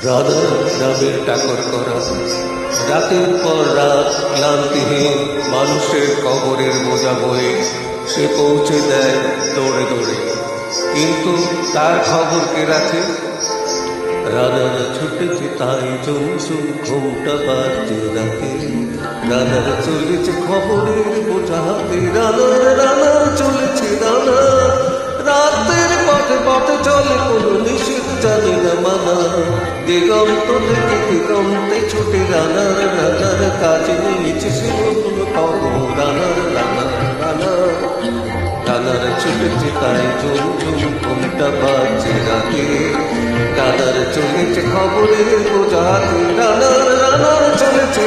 রাধা রাবের টাকর করা রাতের পর রাত ক্লান্তিহীন মানুষের কবরের বোঝা বয়ে সে পৌঁছে দেয় দৌড়ে দৌড়ে, কিন্তু তার খবর কে রাখে? রাধার ছুটেছে তাই চুমচুম ঘুমটা বাজে রাতে, রাধার চলেছে খবরের বোঝা হাতে, রাধার চলেছে রাধা রাতের পথে পথে চলে কোনো নিষেধ জানে না মানা, দিগন্ত থেকে দিগন্তে ছুটে রাধার কাজে নিয়েছে সে নতুন খবর, রাধার ছুটেছে তাই ঝুমঝুম ঘুমটা বাজে রাতে, রাধার চলেছে খবরের বোঝা হাতে, রাধার চলেছে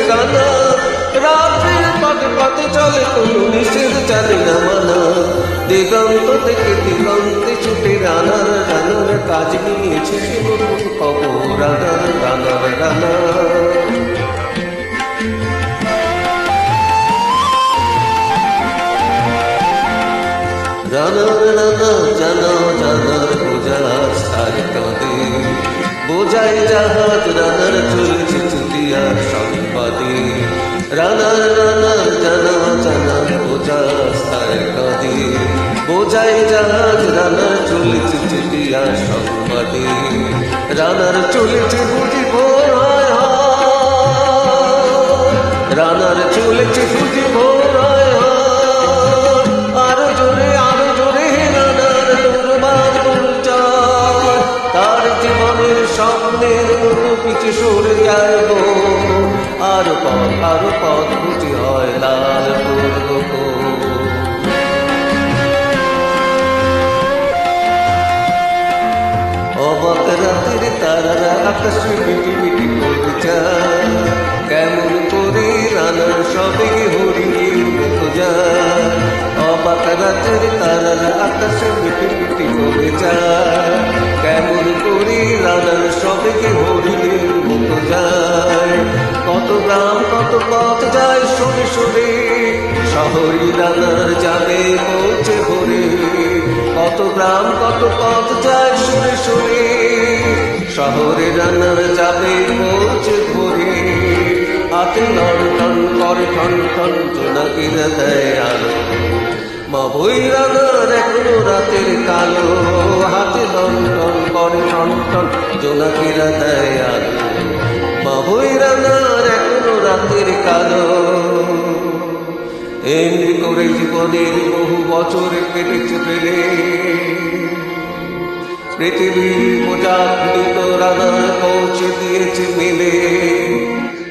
রাতের পথে পথে চলে কোনো নিষেধ জানে না মানা, দিগন্ত থেকে দিগন্তে ছুটে রানার কাজ নিয়েছে সে নতুন খবর, রানার জানার বোঝার সার কাঁদে, বোঝাই জাহাজ রানার চলেছে চুটিয়ার সংবাদে, রানার জানার বোঝার সার কাঁদে, বোঝাই জাহাজ রানার চলেছে চুটিয়ার সংবাদে, রানার চলেছে বুঝি ভোর হয়, রানার চলেছে বুঝি ভোর হয়, আরো জোরে রানার দুর্বার পরিচয়, তার জীবনের স্বপ্নের মতো পিছু সরে যায় গো, আরো পথ বুঝি হয় লাল পূর্ব। অবাক রাতের তারারা আকাশে মিটি মিটি পড়ে যায়, কেমন করে রানার সবে হরিণীর মতো যায়, অবাক রাতের তারারা আকাশে মিটি মিটি পড়ে যায়, কেমন করে রানার সবে হরিণীর মতো যায়, কত গ্রাম কত পথ যায় শুনে শুনে, শহরী রানার যাবে পৌঁছে ভোরে, কত গ্রাম কত পথ যায় শুনে শুনে, শহরে রানার যাবে পৌঁছে ভোরে, হাতে লন্ঠন করে ঠন জোনাকিরা দেয় আলো, মা বই রানার এখনো রাতের কালো, হাতে লন্ঠন করে ঠন জোনাকিরা দেয় আলো, মা বই রানার এখনো রাতের কালো। এমনি করে জীবনের বহু বছর কেটেছে পেলে, পৃথিবীর বোঝা পীড়িত রানার পৌঁছে দিয়েছে মেলে,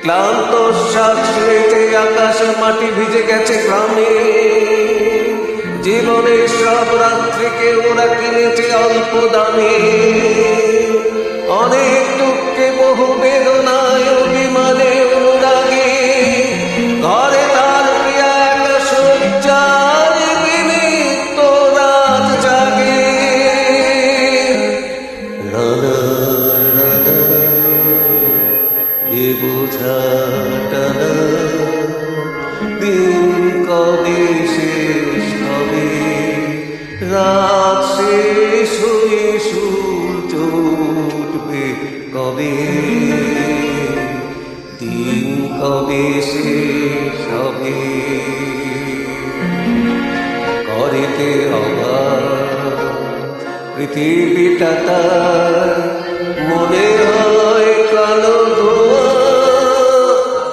ক্লান্ত শ্বাস ছেড়েছে আকাশ মাটি ভিজে গেছে গ্রামে, জীবনের সব রাত্রিকে ওরা কিনেছে অল্প দামে, অনেক দুঃখে বহু বেদনায় অভিমানে অনুরাগে, ঘরে তার প্রিয়া একা শয্যায় বিনীত রাত জাগে, এ বোঝা টানা দিন কবে শেষ হবে, রাত শেষ হয়ে সূর্য উঠবে কবে, দিন কবে শেষ হবে, করেতে অবাক পৃথিবীটা তার, মনে হয় কালো ধোঁয়া,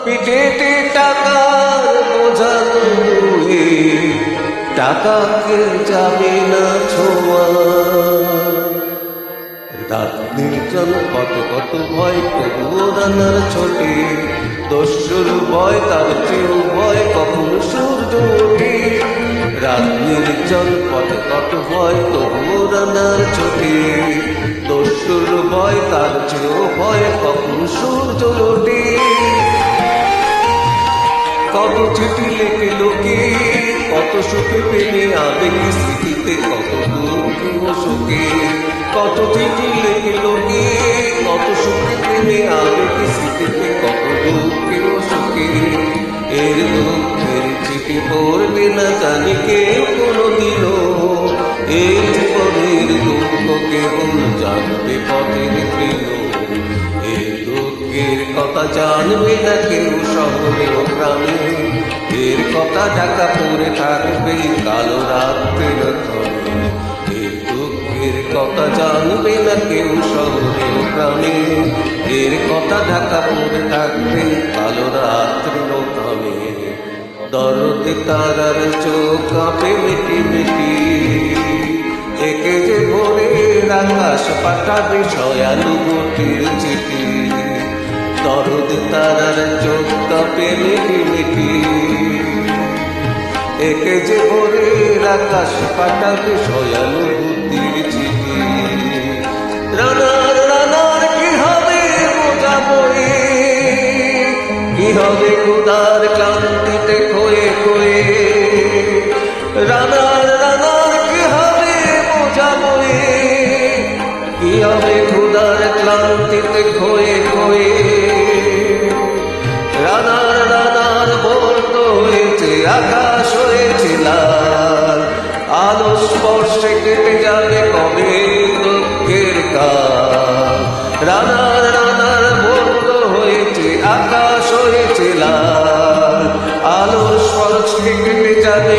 পিঠেতে টাকার বোঝা তুলে, টাকাকে যাবে না ছোঁয়া, রাত নির্জন কত কত ভয় তবুও রানার ছোটে, দস্যুর ভয় তার চেয়েও ভয় কখন সূর্য ওঠে, রাত নির্জন কত কত ভয় তবুও রানার ছোটে, দস্যুর ভয় তার চেয়েও ভয় কখন সূর্য ওঠে, কত চিঠি লেখে লোকে, কত সুখে পেলে আবেগ স্মৃতিতে, কত দুঃখে সুখে, কত চিঠি লেখে লোকে, কত সুখে পেলে আবেগ স্মৃতিতে, কত দুঃখে সুখে, এর দুঃখের চিঠি পড়বে না জানি কেউ কোনোদিনও, এই জীবনের দুঃখ কেবল জানবে পথের প্রিয়, কথা জানবে না কেউ শহরে ও গ্রামে, এর কথা ঢাকা পড়ে থাকবে কালো রাত্রির ক্ষণে। এর দুঃখের কথা জানবে না কেউ শহরে ও গ্রামে, এর কথা ঢাকা পড়ে থাকবে কালো রাত্রির ক্ষণে। দরদে তারার চোখ কাঁপে মিটি মিটি, একে যে ভোরের আকাশ পাঠাবে সয়ানুভূতির চিঠি। দরদে তারার চোখ কাঁপে মিটি মিটি, একে যে ভোরের আকাশ পাঠাবে সয়ানুভূতির চিঠি। রানার রানার কি হবে বোঝা বয়ে, কি হবে ক্ষুধার ক্লান্তিতে খয়ে খয়ে। রানার রানার কি হবে বোঝা বয়ে, কি হবে ক্ষুধার ক্লান্তিতে খয়ে খয়ে। রানার রানার ভোর তো হয়েছে আকাশ হয়েছে লাল, আলো স্পর্শে কেটে যাবে কবে দুঃখের কাল। রানার রানার ভোর তো হয়েছে আকাশ হয়েছে লাল, আলো স্পর্শে কেটে যাবে